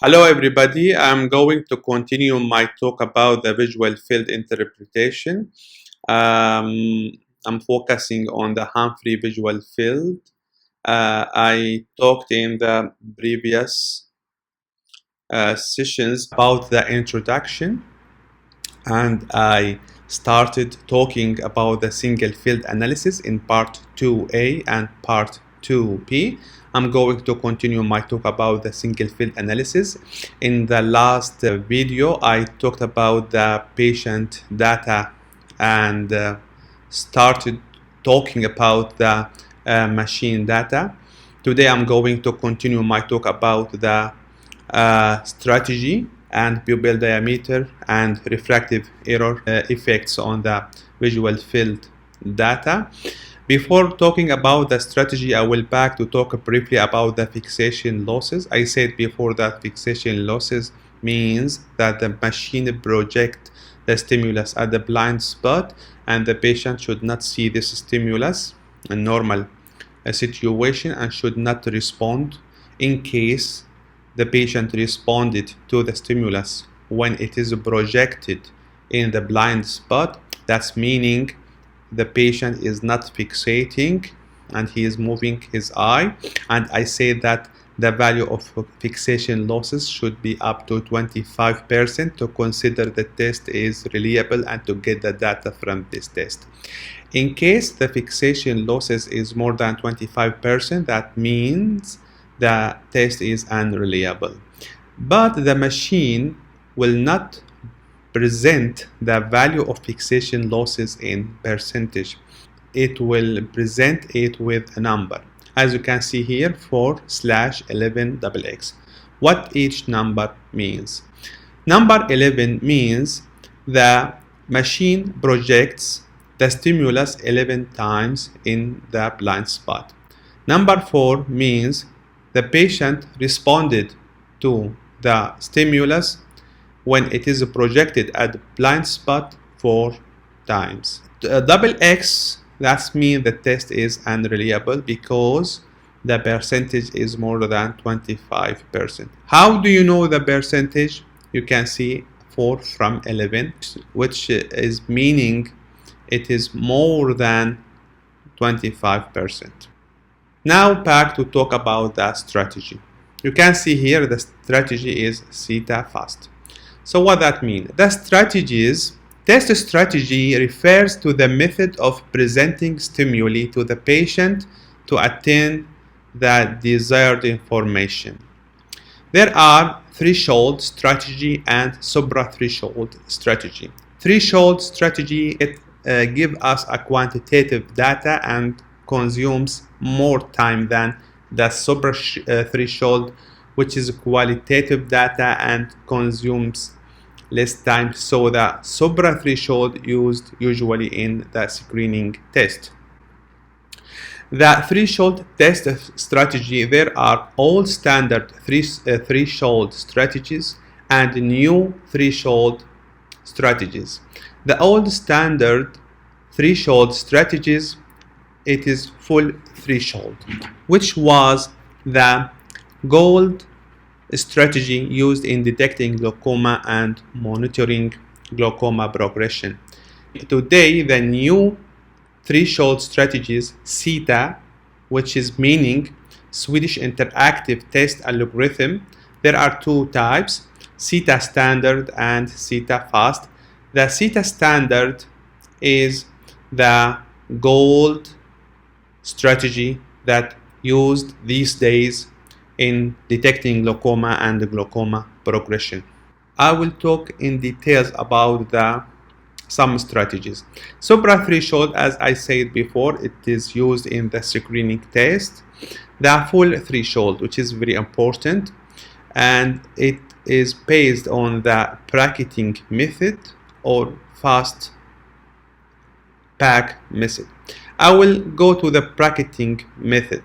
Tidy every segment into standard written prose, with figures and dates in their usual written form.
Hello everybody, I'm going to continue my talk about the visual field interpretation. I'm focusing on the Humphrey visual field. I talked in the previous sessions about the introduction, and I started talking about the single field analysis in part 2A and part 2B. I'm going to continue my talk about the single field analysis. In the last video, I talked about the patient data and started talking about the machine data. Today, I'm going to continue my talk about the strategy and pupil diameter and refractive error effects on the visual field data. Before talking about the strategy, I will back to talk briefly about the fixation losses. I said before that fixation losses means that the machine projects the stimulus at the blind spot and the patient should not see this stimulus in normal situation and should not respond in case the patient responded to the stimulus when it is projected in the blind spot. That's meaning the patient is not fixating and he is moving his eye, and I say that the value of fixation losses should be up to 25% to consider the test is reliable and to get the data from this test. In case the fixation losses is more than 25%, that means the test is unreliable. But the machine will not present the value of fixation losses in percentage. It will present it with a number. As you can see here, 4/11XX. What each number means. Number 11 means the machine projects the stimulus 11 times in the blind spot. Number 4 means the patient responded to the stimulus when it is projected at the blind spot 4 times. Double X, that means the test is unreliable because the percentage is more than 25%. How do you know the percentage? You can see 4 from 11, which is meaning it is more than 25%. Now back to talk about the strategy. You can see here the strategy is theta fast. So what that means? The strategies, test strategy refers to the method of presenting stimuli to the patient to attain the desired information. There are threshold strategy and supra-threshold strategy. Threshold strategy give us a quantitative data and consumes more time than the supra-threshold, which is qualitative data and consumes less time. So the supra-threshold used usually in the screening test. The threshold test strategy, there are old standard threshold strategies and new threshold strategies. The old standard threshold strategies, it is full threshold, which was the gold strategy used in detecting glaucoma and monitoring glaucoma progression. Today, the new threshold strategies, theta, which is meaning Swedish interactive test algorithm. There are two types, theta standard and theta fast. The theta standard is the gold strategy that used these days in detecting glaucoma and glaucoma progression. I will talk in details about some strategies. Supra-threshold, as I said before, it is used in the screening test. The full threshold, which is very important, and it is based on the bracketing method or fast pack method. I will go to the bracketing method.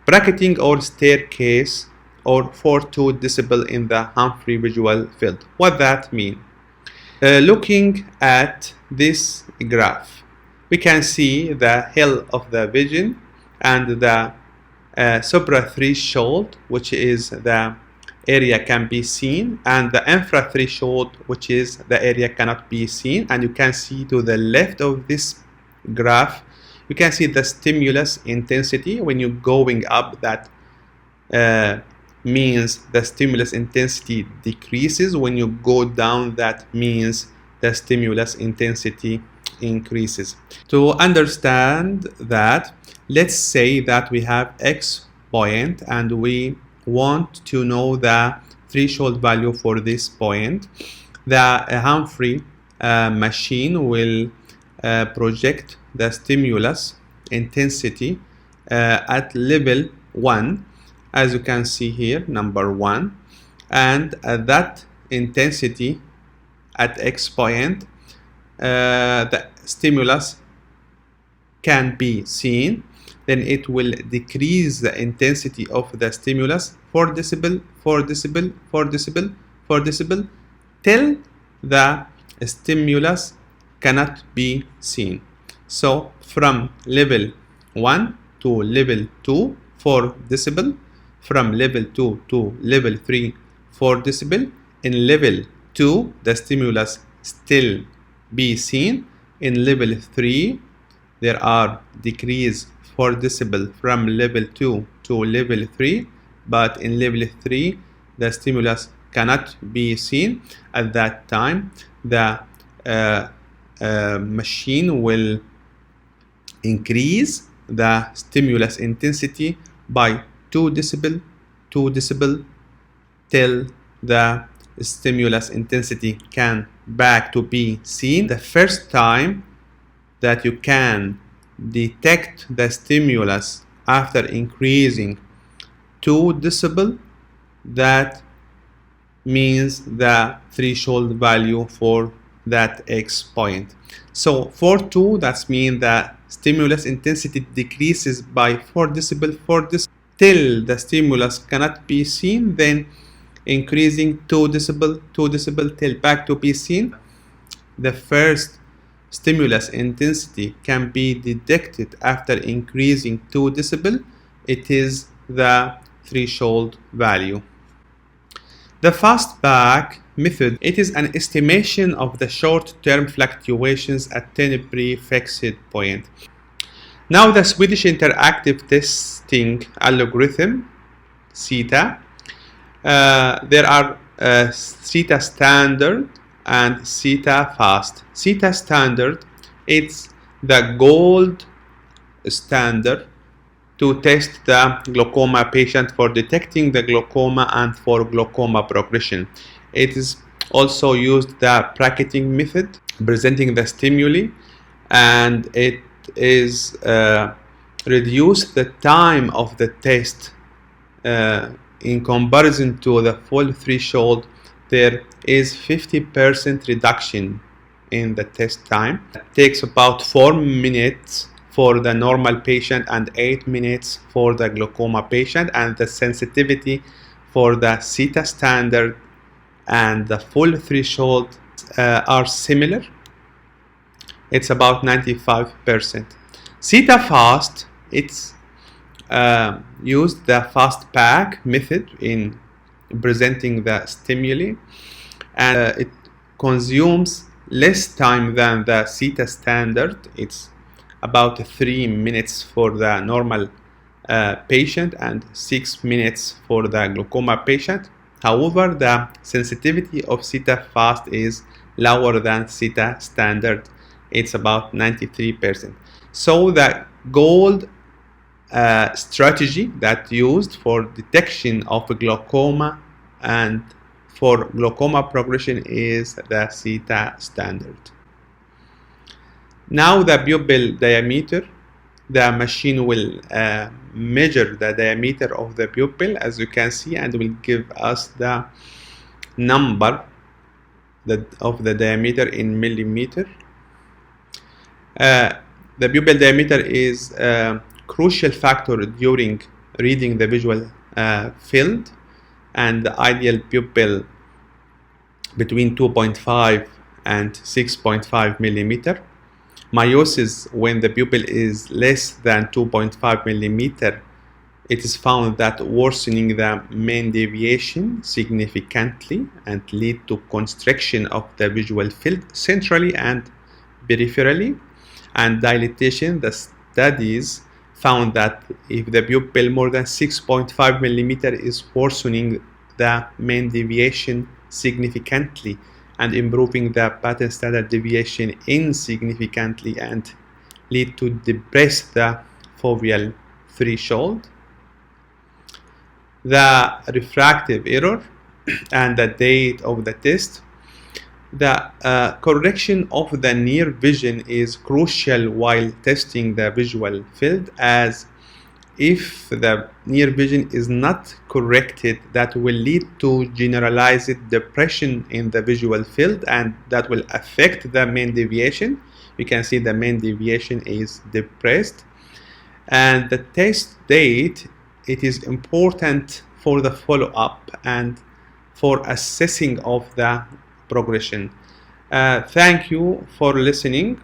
Bracketing or staircase or 4-2 decibel in the Humphrey visual field. What that mean? Looking at this graph, we can see the hill of the vision and the supra-threshold, which is the area can be seen, and the infra threshold, which is the area cannot be seen. And you can see to the left of this graph, you can see the stimulus intensity. When you're going up, that means the stimulus intensity decreases. When you go down, that means the stimulus intensity increases. To understand that, let's say that we have X point and we want to know the threshold value for this point. The Humphrey machine will project the stimulus intensity at level 1, as you can see here, number 1, and at that intensity at X point, the stimulus can be seen. Then it will decrease the intensity of the stimulus 4 decibel, 4 decibel, 4 decibel, 4 decibel, till the stimulus cannot be seen. So from level 1 to level 2, 4 decibel, from level 2 to level 3, 4 decibel. In level 2, the stimulus still be seen. In level 3, there are decrease 4 decibel from level 2 to level 3, but in level 3, the stimulus cannot be seen. At that time, the machine will increase the stimulus intensity by 2 decibel, 2 decibel, till the stimulus intensity can back to be seen. The first time that you can detect the stimulus after increasing 2 decibel, that means the threshold value for that X point. So for 2, that means the stimulus intensity decreases by 4 decibel, 4 decibel, till the stimulus cannot be seen, then increasing 2 decibel, 2 decibel, till back to be seen. The first stimulus intensity can be detected after increasing 2 decibel. It is the threshold value. The fastback method, it is an estimation of the short-term fluctuations at 10 pre-fixed point. Now the Swedish interactive testing algorithm, CETA, there are CETA standard and CETA fast. CETA standard, it's the gold standard to test the glaucoma patient for detecting the glaucoma and for glaucoma progression. It is also used the bracketing method, presenting the stimuli, and it is reduce the time of the test in comparison to the full threshold. There is 50% reduction in the test time. It takes about 4 minutes for the normal patient and 8 minutes for the glaucoma patient, and the sensitivity for the CETA standard and the full threshold are similar. It's about 95%. CETA fast, it's used the fastback method in presenting the stimuli, and it consumes less time than the CETA standard. It's about 3 minutes for the normal patient and 6 minutes for the glaucoma patient. However, the sensitivity of CETA fast is lower than CETA standard. It's about 93%. So the gold strategy that used for detection of glaucoma and for glaucoma progression is the CETA standard. Now the pupil diameter, the machine will measure the diameter of the pupil, as you can see, and will give us the number of the diameter in millimeter. The pupil diameter is a crucial factor during reading the visual field, and the ideal pupil between 2.5 and 6.5 millimeter. Meiosis, when the pupil is less than 2.5 millimeter, it is found that worsening the mean deviation significantly and lead to constriction of the visual field centrally and peripherally. And dilatation, the studies found that if the pupil more than 6.5 millimeter is worsening the mean deviation significantly and improving the pattern standard deviation insignificantly and lead to depress the foveal threshold. The refractive error and the date of the test. The correction of the near vision is crucial while testing the visual field, as if the near vision is not corrected, that will lead to generalized depression in the visual field, and that will affect the mean deviation. You can see the mean deviation is depressed. And the test date, it is important for the follow-up and for assessing of the progression. Thank you for listening.